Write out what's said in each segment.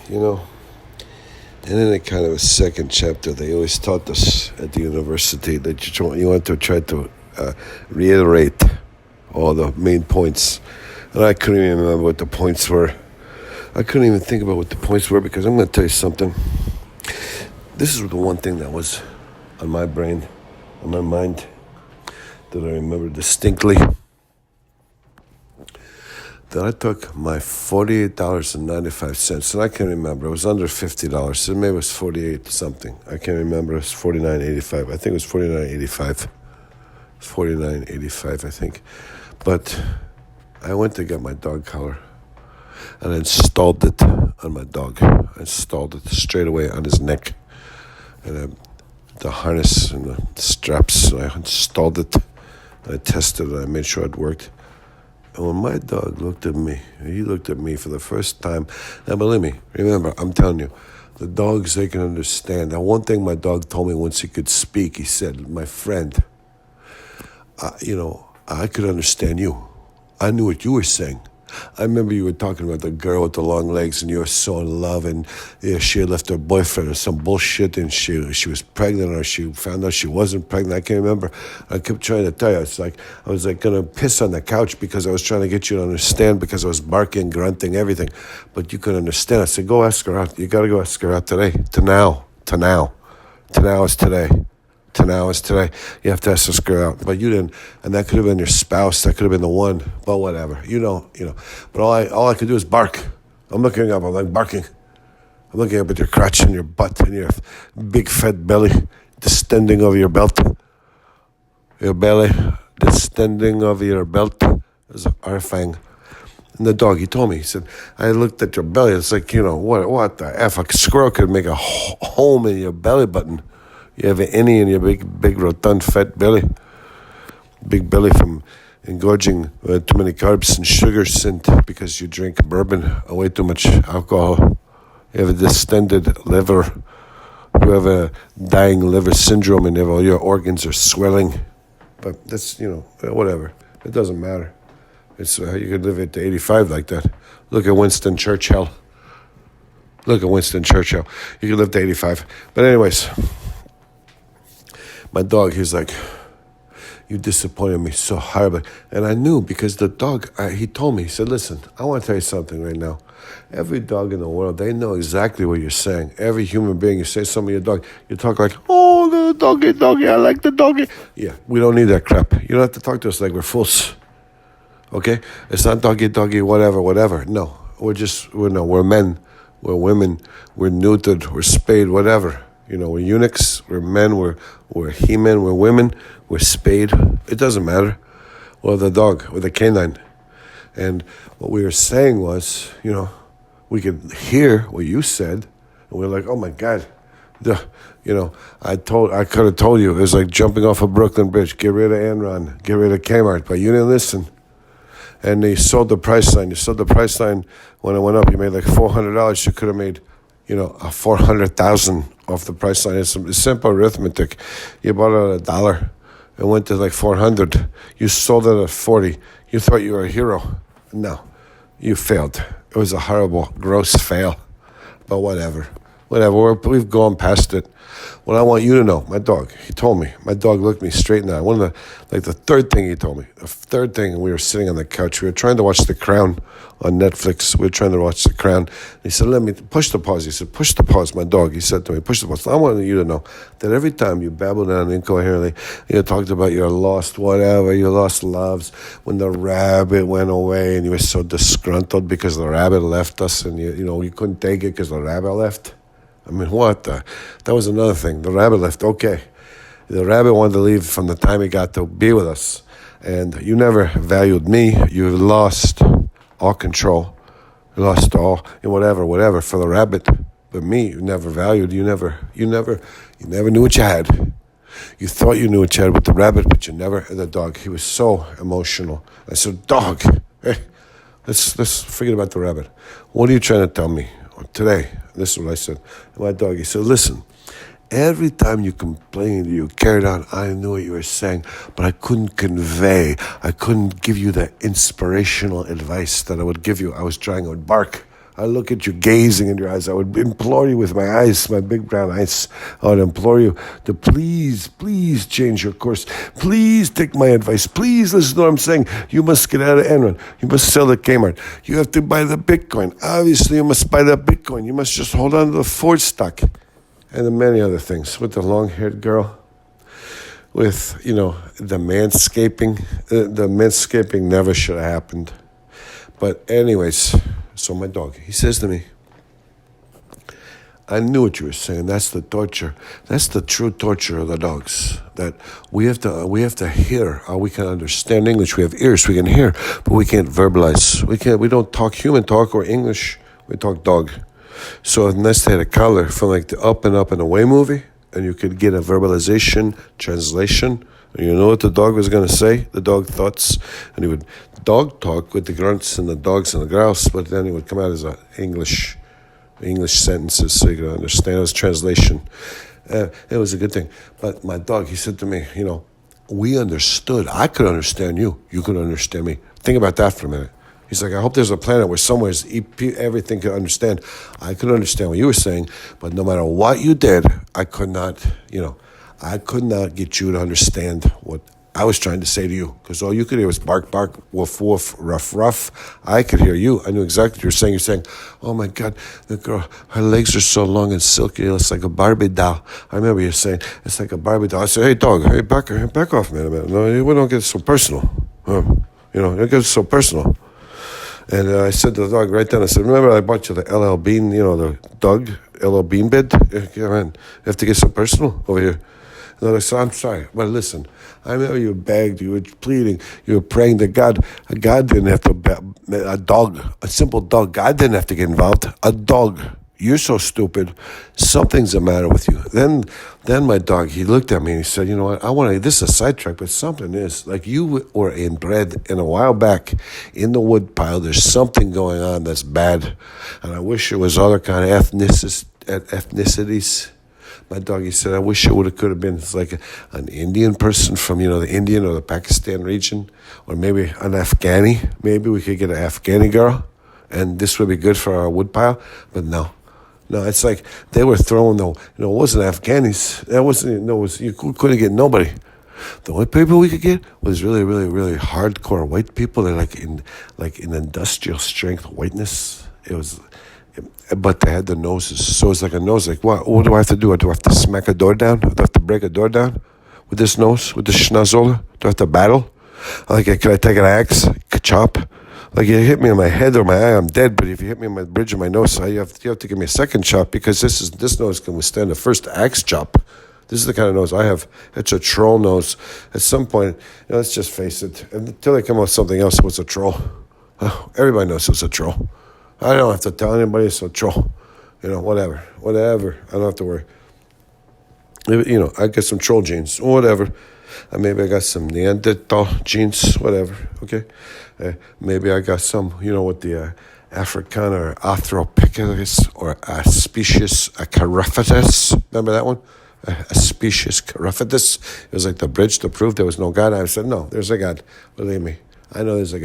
You know, and in a kind of a second chapter, they always taught us at the university that you want to try to reiterate all the main points. And I couldn't even remember what the points were. I couldn't even think about what the points were because I'm going to tell you something. This is the one thing that was on my brain, on my mind, that I remember distinctly. That I took my $48.95, and I can't remember. It was under $50. So maybe it was 48 something. I can't remember. It was $49.85. I think it was $49.85. $49.85, I think. But I went to get my dog collar, and I installed it on my dog. I installed it straight away on his neck, and the harness and the straps. And I installed it. And I tested it. And I made sure it worked. And when my dog looked at me, he looked at me for the first time. Now, believe me, remember, I'm telling you, the dogs, they can understand. Now, one thing my dog told me once he could speak, he said, my friend, I could understand you. I knew what you were saying. I remember you were talking about the girl with the long legs and you were so in love and she had left her boyfriend or some bullshit and she was pregnant or she found out she wasn't pregnant. I can't remember. I kept trying to tell you. It's like I was like going to piss on the couch because I was trying to get you to understand because I was barking, grunting, everything. But you couldn't understand. I said, go ask her out. You got to go ask her out today. To now. To now is today. To now is today. You have to ask this girl out. But you didn't. And that could have been your spouse. That could have been the one. But whatever. You know. But all I could do is bark. I'm looking up. I'm like barking. I'm looking up at your crotch and your butt and your big fat belly distending over your belt. Your belly distending over your belt is horrifying. And the dog, he told me, he said, I looked at your belly. It's like, what the F? A squirrel could make a home in your belly button. You have an innie in your big, rotund, fat belly. Big belly from engorging too many carbs and sugars and because you drink bourbon or way too much alcohol. You have a distended liver. You have a dying liver syndrome and all your organs are swelling. But that's, whatever. It doesn't matter. It's you could live it to 85 like that. Look at Winston Churchill. You could live to 85. But anyways, my dog, he's like, you disappointed me so horribly. And I knew because the dog, he told me, he said, listen, I want to tell you something right now. Every dog in the world, they know exactly what you're saying. Every human being, you say something to your dog, you talk like, oh, the doggy, I like the doggy. Yeah, we don't need that crap. You don't have to talk to us like we're fools. Okay? It's not doggy, whatever. No, we're men, we're women, we're neutered, we're spayed, whatever. We're eunuchs, we're men, we're he-men, we're women, we're spayed. It doesn't matter. Or the dog, or the canine. And what we were saying was, we could hear what you said, and we're like, oh my God. I could have told you, it was like jumping off a Brooklyn Bridge, get rid of Enron, get rid of Kmart, but you didn't listen. And you sold the price line. You sold the price line when it went up. You made like $400. You could have made, a 400,000 off the price line. It's simple arithmetic. You bought it at $1. It went to like 400. You sold it at 40. You thought you were a hero. No, you failed. It was a horrible, gross fail. But whatever. We've gone past it. What I want you to know, my dog, he told me. My dog looked me straight in the eye. The third thing he told me. The third thing, we were sitting on the couch. We were trying to watch The Crown on Netflix. We were trying to watch The Crown. And he said, let me push the pause. He said, push the pause, my dog. He said to me, push the pause. I want you to know that every time you babbled on incoherently, you talked about your lost whatever, your lost loves, when the rabbit went away and you were so disgruntled because the rabbit left us and you couldn't take it because the rabbit left. I mean, what the? That was another thing. The rabbit left. Okay. The rabbit wanted to leave from the time he got to be with us. And you never valued me. You lost all control. You lost all, whatever for the rabbit. But me, you never valued. You never knew what you had. You thought you knew what you had with the rabbit, but you never, the dog. He was so emotional. I said, dog, hey, let's forget about the rabbit. What are you trying to tell me? Today, this is what I said. My dog, he said, listen, every time you complained, you carried on, I knew what you were saying, but I couldn't convey. I couldn't give you the inspirational advice that I would give you. I would bark. I look at you gazing in your eyes. I would implore you with my eyes, my big brown eyes. I would implore you to please change your course. Please take my advice. Please listen to what I'm saying. You must get out of Enron. You must sell at Kmart. You have to buy the Bitcoin. Obviously, you must buy the Bitcoin. You must just hold on to the Ford stock. And the many other things. With the long-haired girl. With, the manscaping. The manscaping never should have happened. But anyways, so my dog, he says to me, I knew what you were saying. That's the torture. That's the true torture of the dogs. That we have to hear. We can understand English. We have ears. We can hear, but we can't verbalize. We don't talk human talk or English. We talk dog. So unless they had a collar from like the Up and Away movie, and you could get a verbalization, translation, and you know what the dog was going to say, the dog thoughts, and he would dog talk with the grunts and the dogs and the grouse, but then he would come out as a English sentences so you could understand. It was translation. It was a good thing. But my dog, he said to me, we understood. I could understand you. You could understand me. Think about that for a minute. He's like, I hope there's a planet where somewhere everything could understand. I could understand what you were saying, but no matter what you did, I could not get you to understand what I was trying to say to you, because all you could hear was bark, bark, woof, woof, rough, rough. I could hear you. I knew exactly what you were saying. You're saying, oh my God, the girl, her legs are so long and silky. It's like a Barbie doll. I remember you saying, it's like a Barbie doll. I said, hey, dog, hey, back off, man. No, we don't get so personal. Don't get so personal. And I said to the dog right then, I said, remember I bought you the LL Bean, the dog, LL Bean bed? Yeah, man, you have to get so personal over here. And I said, I'm sorry, but listen, I remember you begged, you were pleading, you were praying to God. God didn't have to, a simple dog, God didn't have to get involved. A dog, you're so stupid, something's the matter with you. Then my dog, he looked at me and he said, you know what, this is a sidetrack, but something is, like you were inbred in a while back in the wood pile, there's something going on that's bad, and I wish it was other kind of ethnicities. My dog, he said, I wish it could have been like an Indian person from, the Indian or the Pakistan region, or maybe an Afghani. Maybe we could get an Afghani girl, and this would be good for our woodpile. But no, it's like they were throwing it wasn't Afghanis. You couldn't get nobody. The only people we could get was really, really, really hardcore white people. They're like in industrial strength whiteness. But they had the noses. So it's like a nose. Like, what do I have to do? Do I have to smack a door down? Do I have to break a door down with this nose, with this schnozola? Do I have to battle? Can I take an axe, chop? Like, you hit me in my head or my eye, I'm dead. But if you hit me in my bridge of my nose, you have to give me a second chop, because this nose can withstand the first axe chop. This is the kind of nose I have. It's a troll nose. At some point, let's just face it. Until they come up with something else, what's a troll? Everybody knows it's a troll. I don't have to tell anybody it's a troll. Whatever. I don't have to worry. I got some troll genes, whatever. Maybe I got some Neanderthal genes, whatever, okay? Maybe I got some, with the African or Arthropithecus or a species, a Caraphatus. Remember that one? A species, Caraphatus. It was like the bridge to prove there was no God. I said, no, there's a God. Believe me. I know there's a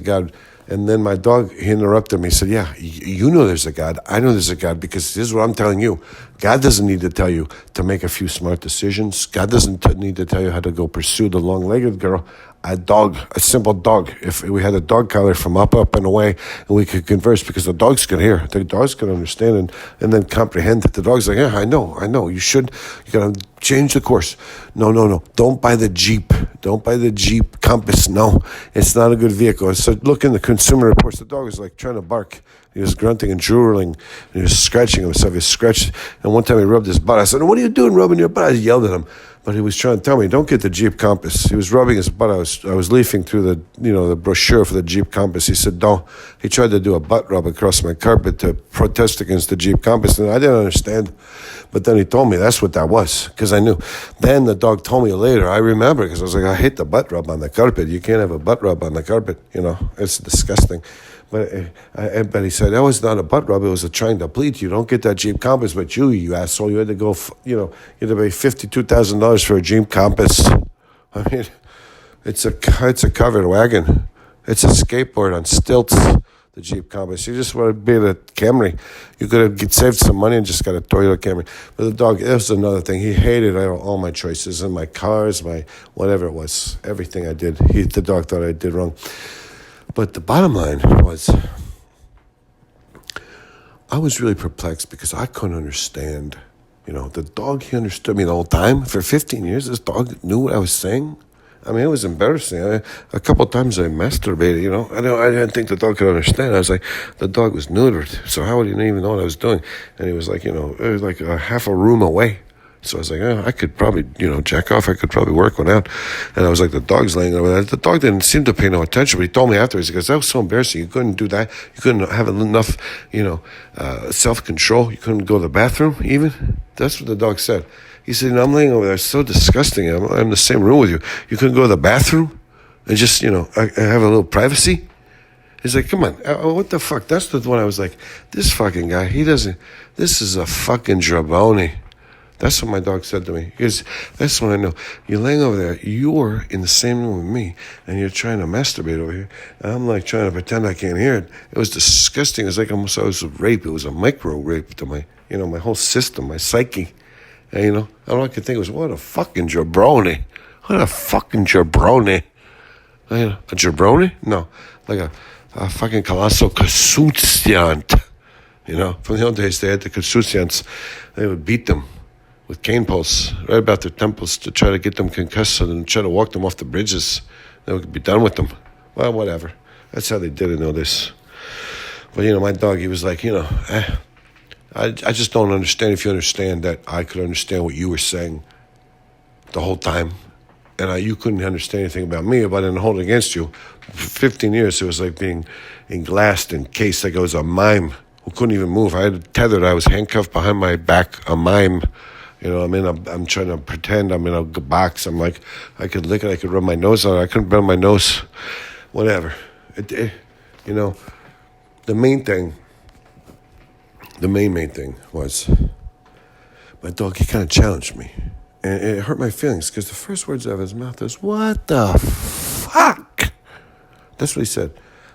God. And then my dog, he interrupted me. He said, yeah, you know there's a God. I know there's a God, because this is what I'm telling you. God doesn't need to tell you to make a few smart decisions. God doesn't need to tell you how to go pursue the long-legged girl. A simple dog. If we had a dog collar from Up and Away, and we could converse, because the dogs can hear, the dogs can understand and then comprehend. The dog's like, yeah, I know. You gotta change the course. No. Don't buy the Jeep. Don't buy the Jeep Compass. No, it's not a good vehicle. So look in the Consumer Reports. The dog was like trying to bark. He was grunting and drooling, and he was scratching himself. He scratched, and one time he rubbed his butt. I said, what are you doing rubbing your butt? I yelled at him. But he was trying to tell me, don't get the Jeep Compass. He was rubbing his butt. I was leafing through the brochure for the Jeep Compass. He said, don't. He tried to do a butt rub across my carpet to protest against the Jeep Compass, and I didn't understand. But then he told me that's what that was, because I knew. Then the dog told me later. I remember, because I was like, I hate the butt rub on the carpet. You can't have a butt rub on the carpet. It's disgusting. But he said, that was not a butt rub. It was trying to plead. You don't get that Jeep Compass, but you asshole, you had to go, you had to pay $52,000 for a Jeep Compass. I mean, it's a covered wagon. It's a skateboard on stilts. the Jeep Compass. You just want to be the Camry. You could have saved some money and just got a Toyota Camry. But the dog, that was another thing. He hated all my choices and my cars, my whatever it was, everything I did. The dog thought I did wrong. But the bottom line was, I was really perplexed because I couldn't understand. The dog, he understood me the whole time. For 15 years, this dog knew what I was saying. I mean, it was embarrassing. A couple of times I masturbated, I didn't think the dog could understand. I was like, the dog was neutered, so how would he even know what I was doing? And he was like, it was like a half a room away. So I was like, I could probably, jack off. I could probably work one out. And I was like, the dog's laying over there. The dog didn't seem to pay no attention, but he told me afterwards, he goes, that was so embarrassing. You couldn't do that. You couldn't have enough, self-control. You couldn't go to the bathroom even. That's what the dog said. He said, I'm laying over there. It's so disgusting. I'm in the same room with you. You couldn't go to the bathroom and just, have a little privacy? He's like, come on, what the fuck? That's the one I was like, this fucking guy, this is a fucking jabroni. That's what my dog said to me. Because that's when I know. You're laying over there, you're in the same room with me, and you're trying to masturbate over here. And I'm like trying to pretend I can't hear it. It was disgusting. It was like almost I was a rape. It was a micro rape to my, my whole system, my psyche. And, all I could think was, what a fucking jabroni. What a fucking jabroni. A jabroni? No. Like a fucking colossal kasutsiant. From the old days, they had the kasutsiants. They would beat them with cane posts right about their temples to try to get them concussed and try to walk them off the bridges. Then we could be done with them. Well, whatever. That's how they did it, this. But, my dog, he was like, I just don't understand if you understand that I could understand what you were saying the whole time. And you couldn't understand anything about me, but I didn't hold it against you. For 15 years, it was like being englassed, encased, like I was a mime who couldn't even move. I had tethered. I was handcuffed behind my back, a mime. I'm trying to pretend I'm in a box. I'm like, I could lick it. I could rub my nose on it. I couldn't rub my nose. Whatever. The main thing was my dog, he kind of challenged me. And it hurt my feelings because the first words out of his mouth was, what the fuck? That's what he said.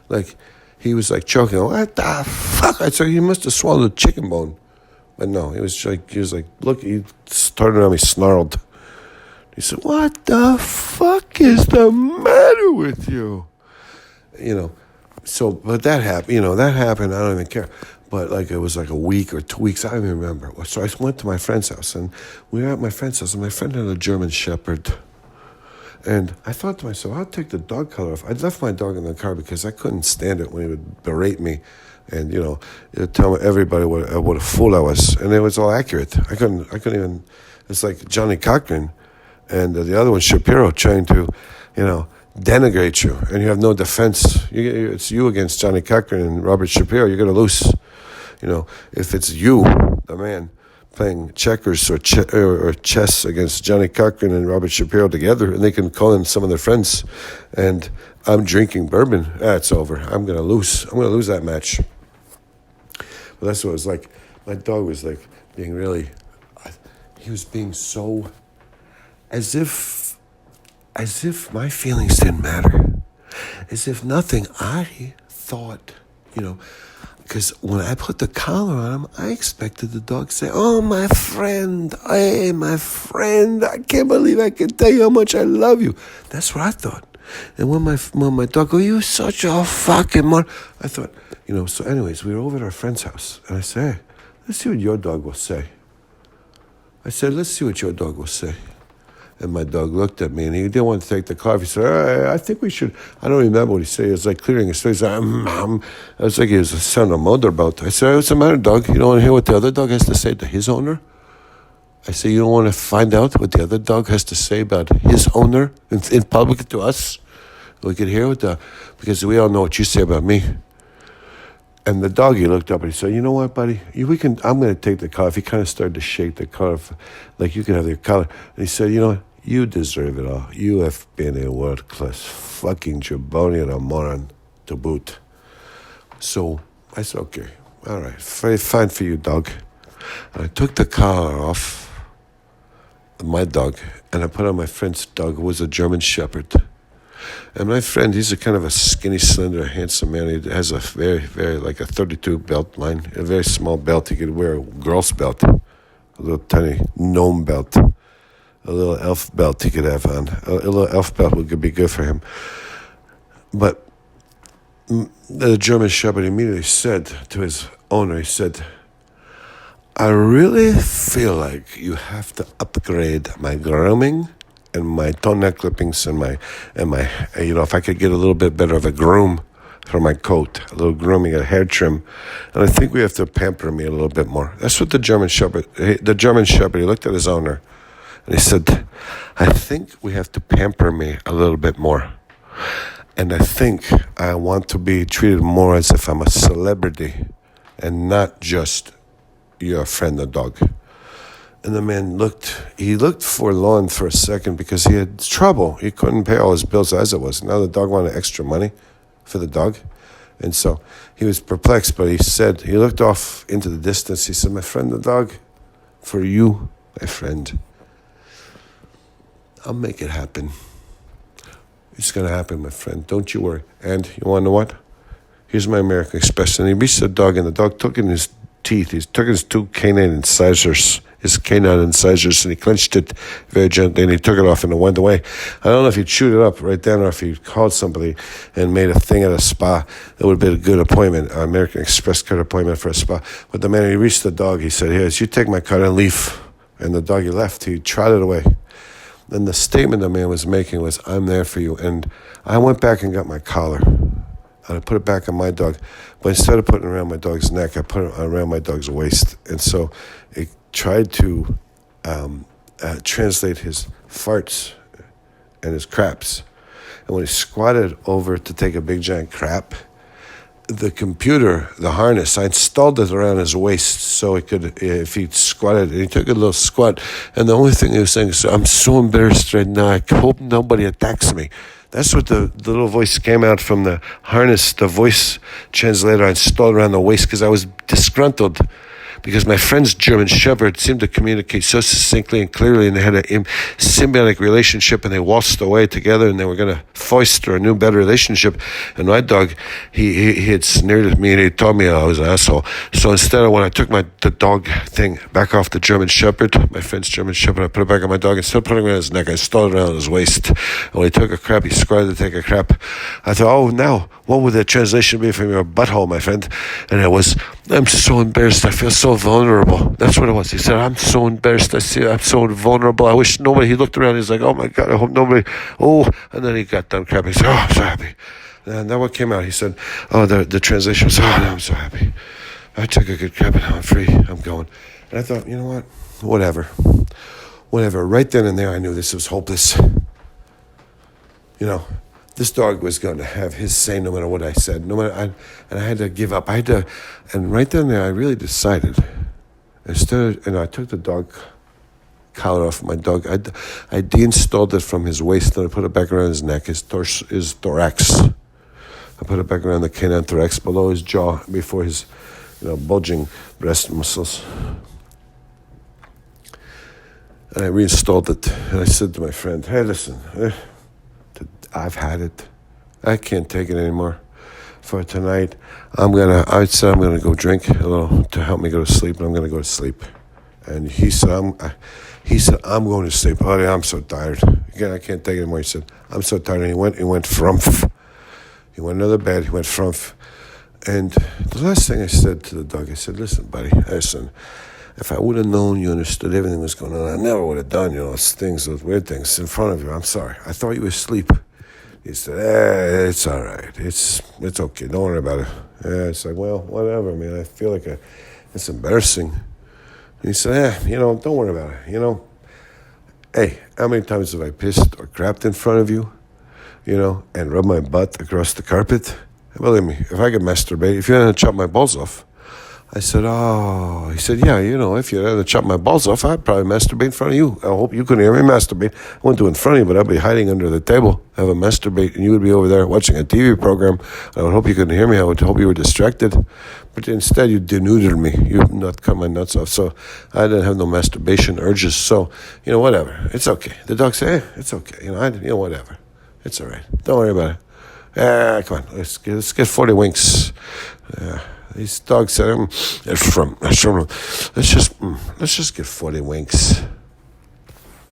Like, he was like choking. What the fuck? I said, he must have swallowed a chicken bone. But no, he was like, look, he started on me, snarled. He said, what the fuck is the matter with you? So, but that happened, I don't even care. But it was like a week or 2 weeks, I don't even remember. So I went to my friend's house, and we were at my friend's house, and my friend had a German Shepherd. And I thought to myself, I'll take the dog collar off. I'd left my dog in the car because I couldn't stand it when he would berate me and, tell everybody what a fool I was. And it was all accurate. I couldn't even, it's like Johnny Cochran and the other one, Shapiro, trying to, denigrate you. And you have no defense. It's you against Johnny Cochran and Robert Shapiro. You're going to lose. If it's you, the man, playing checkers or chess against Johnny Cochran and Robert Shapiro together, and they can call in some of their friends, and I'm drinking bourbon, it's over. I'm going to lose. I'm going to lose that match. But that's what it was like. My dog was like being really, he was being so, as if my feelings didn't matter. As if nothing. I thought, because when I put the collar on him, I expected the dog to say, oh, my friend, hey, my friend, I can't believe I can tell you how much I love you. That's what I thought. And when my dog go, you such a fucking man, I thought, so anyways, we were over at our friend's house, and I said, hey, let's see what your dog will say. I said, let's see what your dog will say. And my dog looked at me, and he didn't want to take the car. He said, I think we should. I don't remember what he said. It was like clearing his face. I was like he was a son of a motorboat. I said, what's the matter, dog? You don't want to hear what the other dog has to say to his owner? I said, you don't want to find out what the other dog has to say about his owner in public to us? We could hear because we all know what you say about me. And the doggy looked up and he said, you know what, buddy? I'm going to take the collar. He kind of started to shake the collar, like you can have your collar. And he said, you know what? You deserve it all. You have been a world-class fucking jabroni and a moron to boot. So I said, okay, all right, very fine for you, dog. And I took the collar off, my dog, and I put on my friend's dog, who was a German Shepherd. And my friend, he's a kind of a skinny, slender, handsome man. He has a very, very, like a 32 belt line, a very small belt. He could wear a girl's belt, a little tiny gnome belt, a little elf belt he could have on. A little elf belt would be good for him. But the German Shepherd immediately said to his owner, he said, I really feel like you have to upgrade my grooming and my toenail clippings and my, if I could get a little bit better of a groom for my coat, a little grooming, a hair trim, and I think we have to pamper me a little bit more. That's what the German Shepherd, he looked at his owner and he said, I think we have to pamper me a little bit more. And I think I want to be treated more as if I'm a celebrity and not just your friend, the dog. And the man looked forlorn for a second because he had trouble. He couldn't pay all his bills as it was. Now the dog wanted extra money for the dog. And so he was perplexed, but he looked off into the distance. He said, my friend, the dog, for you, my friend, I'll make it happen. It's going to happen, my friend. Don't you worry. And you want to know what? Here's my American Express. And he reached the dog, and the dog took in his teeth. He took his canine incisors, and he clenched it very gently, and he took it off and it went away. I don't know if he chewed it up right then or if he called somebody and made a thing at a spa. It would have been a good appointment, an American Express card appointment for a spa. But the man, he reached the dog. He said, here, you take my card and leave. And the dog, he left. He trotted away. Then the statement the man was making was, I'm there for you. And I went back and got my collar. And I put it back on my dog. But instead of putting it around my dog's neck, I put it around my dog's waist. And so it tried to translate his farts and his craps. And when he squatted over to take a big giant crap, the computer, the harness, I installed it around his waist so it could, if he squatted, and he took a little squat, and the only thing he was saying is, I'm so embarrassed right now, I hope nobody attacks me. That's what the little voice came out from the harness, the voice translator I installed around the waist, because I was disgruntled. Because my friend's German Shepherd seemed to communicate so succinctly and clearly, and they had a symbiotic relationship, and they waltzed away together, and they were going to foster a new, better relationship. And my dog, he had sneered at me, and he told me I was an asshole. So instead, when I took the dog thing back off the German Shepherd, my friend's German Shepherd, I put it back on my dog. Instead of putting it around his neck, I installed it around his waist. And when he took a crap, he squatted to take a crap. I thought, oh, now, what would the translation be from your butthole, my friend? And it was, I'm so embarrassed, I feel so vulnerable. That's what it was. He said, I'm so embarrassed, I'm so vulnerable. I wish nobody, he looked around, he's like, oh my God, I hope nobody, and then he got done crapping. He said, oh, I'm so happy. And then what came out, he said, oh, the translation was, oh, no, I'm so happy. I took a good crap and now I'm free, I'm going. And I thought, you know what, whatever. Right then and there, I knew this was hopeless. This dog was going to have his say no matter what I said. And I had to give up. And right then and there, I really decided. I took the dog collar off my dog. I deinstalled it from his waist, and I put it back around his neck, his thorax. I put it back around the canine thorax below his jaw, before his, bulging breast muscles. And I reinstalled it, and I said to my friend, hey, listen, I've had it. I can't take it anymore. For tonight, I'm gonna go drink a little to help me go to sleep, and I'm gonna go to sleep. And he said, I'm going to sleep. Oh, yeah, I'm so tired. Again, I can't take it anymore. He said, I'm so tired. And he went frumph. He went under the bed. He went frumph. And the last thing I said to the dog, I said, listen, buddy, if I would have known you understood everything that was going on, I never would have done, those weird things in front of you. I'm sorry. I thought you were asleep. He said, it's all right. It's okay. Don't worry about it. It's like, well, whatever, man. I feel like it's embarrassing. And he said, don't worry about it. Hey, how many times have I pissed or crapped in front of you, and rubbed my butt across the carpet? Believe me, if I could masturbate, if you hadn't chopped my balls off. I said, oh. He said, yeah, if you hadn't chopped my balls off, I'd probably masturbate in front of you. I hope you couldn't hear me masturbate. I wouldn't do it in front of you, but I'd be hiding under the table, have a masturbate, and you would be over there watching a TV program. I would hope you couldn't hear me. I would hope you were distracted. But instead, you denuded me. You not cut my nuts off. So I didn't have no masturbation urges. So, whatever. It's okay. The dog said, it's okay. Whatever. It's all right. Don't worry about it. Come on, let's get 40 winks. These dogs said, let's just get 40 winks.